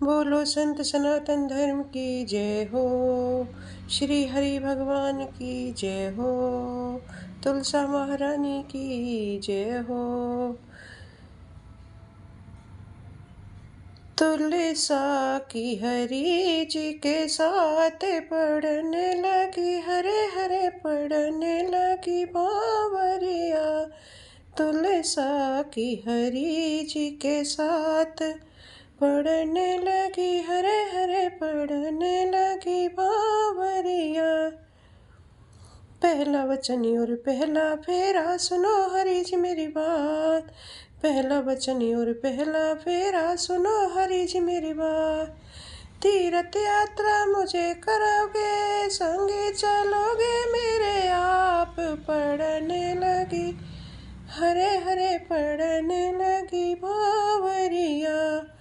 बोलो संत सनातन धर्म की जय हो। श्री हरि भगवान की जय हो। तुलसा महारानी की जय हो। तुलसा की हरि जी के साथ पढ़ने लगी, हरे हरे पढ़ने लगी बावरिया। तुलसा की हरि जी के साथ पढ़ने लगी, हरे हरे पढ़ने लगी बावरिया। पहला वचन और पहला फेरा, सुनो हरि जी मेरी बात। पहला वचन और पहला फेरा, सुनो हरि जी मेरी बात। तीर्थ यात्रा मुझे कराओगे, संगे चलोगे मेरे आप। पढ़ने लगी, हरे हरे पढ़ने लगी बावरिया।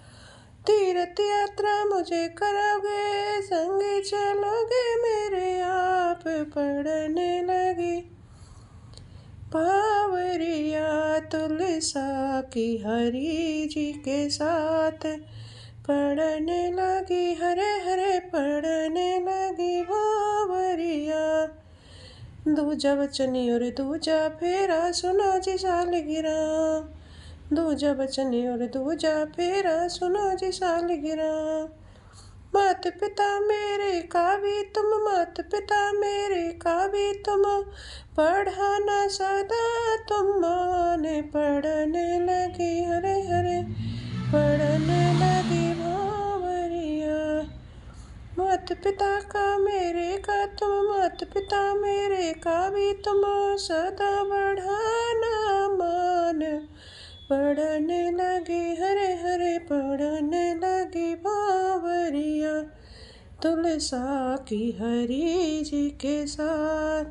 तीर्थ यात्रा मुझे कराओगे, संगे चलोगे मेरे आप। पढ़ने लगी बावरिया। तुलसा की हरि जी के साथ पढ़ने लगी, हरे हरे पढ़ने लगी बावरिया। दूजा वचन और दूजा फेरा, सुनो जी सालगिरह। दूजा वचन और दूजा फेरा, सुनो जी सालगिरह। मात पिता मेरे का भी तुम, मात पिता मेरे का भी तुम, पढ़ाना सदा तुम माने। पढ़ने लगी, हरे हरे पढ़ने लगी बावरिया। मात पिता का मेरे का तुम, मात पिता मेरे का भी तुम, सदा बढ़ाना मान। पढ़ने लगी, हरे हरे पढ़ने लगी बावरिया। तुलसा की हरि जी के साथ।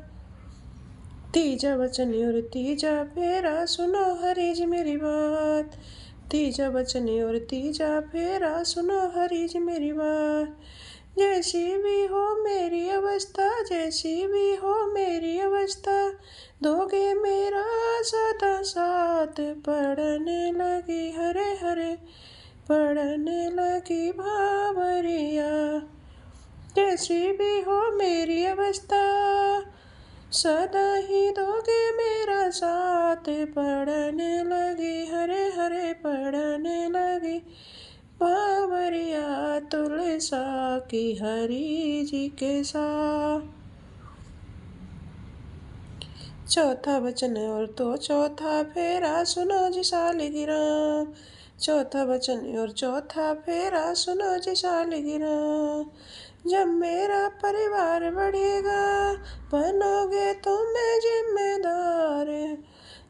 तीजा वचन और तीजा फेरा, सुनो हरि जी मेरी बात। तीजा वचन और तीजा फेरा, सुनो हरि जी मेरी बात। जैसी भी हो मेरी अवस्था, जैसी भी हो मेरी अवस्था, दोगे मेरा सदा साथ। पढ़ने लगी, हरे हरे पढ़ने लगी बावरिया। जैसी भी हो मेरी अवस्था, सदा ही दोगे मेरा साथ। पढ़ने लगी, हरे हरे पढ़ने लगी बावरिया। तुलसा की हरि जी के साथ। चौथा वचन और तो चौथा फेरा, सुनो जी सालगिरह। चौथा वचन और चौथा फेरा, सुनो जी सालगिरह। जब मेरा परिवार बढ़ेगा, बनोगे तुम जिम्मेदार।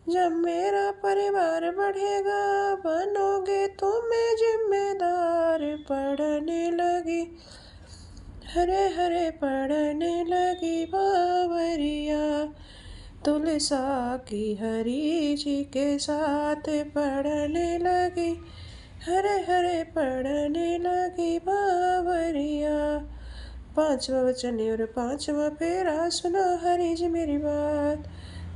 जब मेरा परिवार बढ़ेगा, बनोगे तुम जिम्मेदार। पढ़ने लगी, हरे हरे पढ़ने लगी बावरिया। तुलसा की हरि जी के साथ पढ़ने लगी, हरे हरे पढ़ने लगी बावरिया। पांचवा वचन और पांचवा फेरा, सुनो हरि जी मेरी बात।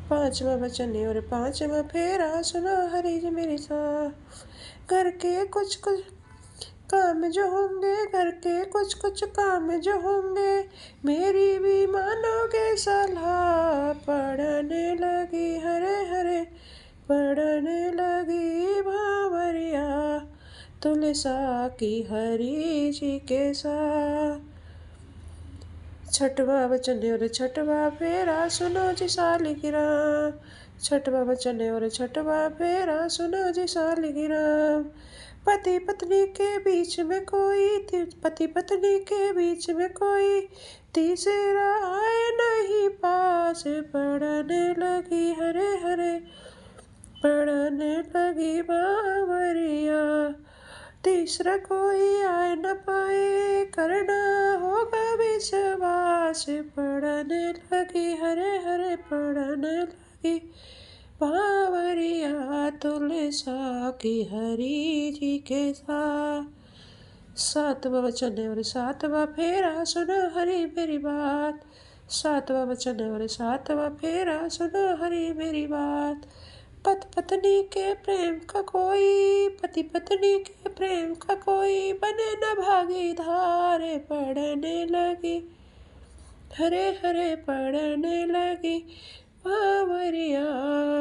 पांचवा वचन और पांचवा फेरा, सुनो हरि जी मेरी बात। घर के कुछ कुछ काम जो होंगे, घर के कुछ कुछ काम जो होंगे, मेरी भी मानोगे सलाह। पढ़ने लगी, हरे हरे पढ़ने लगी बावरिया। तुलसा की हरि जी के साथ। छठवा वचन और छठवा फेरा, सुनो जी सालगिरह। छठवा वचन और छठवा फेरा, सुनो जी सालगिरह। पति पत्नी के बीच में कोई, पति पत्नी के बीच में कोई तीसरा आए नहीं पास। पढ़ने लगी, हरे हरे पढ़ने लगी बावरिया। तीसरा कोई आए न पाए, करना होगा विश्वास। पढ़ने लगी, हरे हरे पढ़ने लगी बावरिया। तुलसा की हरि जी के साथ। सातवां वचन और सातवां फेरा, सुनो हरि मेरी बात। सातवां वचन और सातवां फेरा, सुनो हरि मेरी बात। पति पत्नी के प्रेम का कोई, पति पत्नी के प्रेम का कोई बने न भागीदार। पढ़ने लगी हरे हरे पढ़ने लगी बावरिया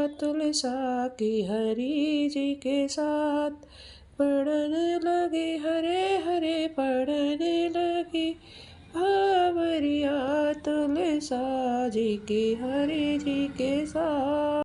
तुलसा की हरि जी के साथ। पढ़ने लगी हरे हरे पढ़ने लगी बावरिया तुलसा जी की हरि जी के साथ।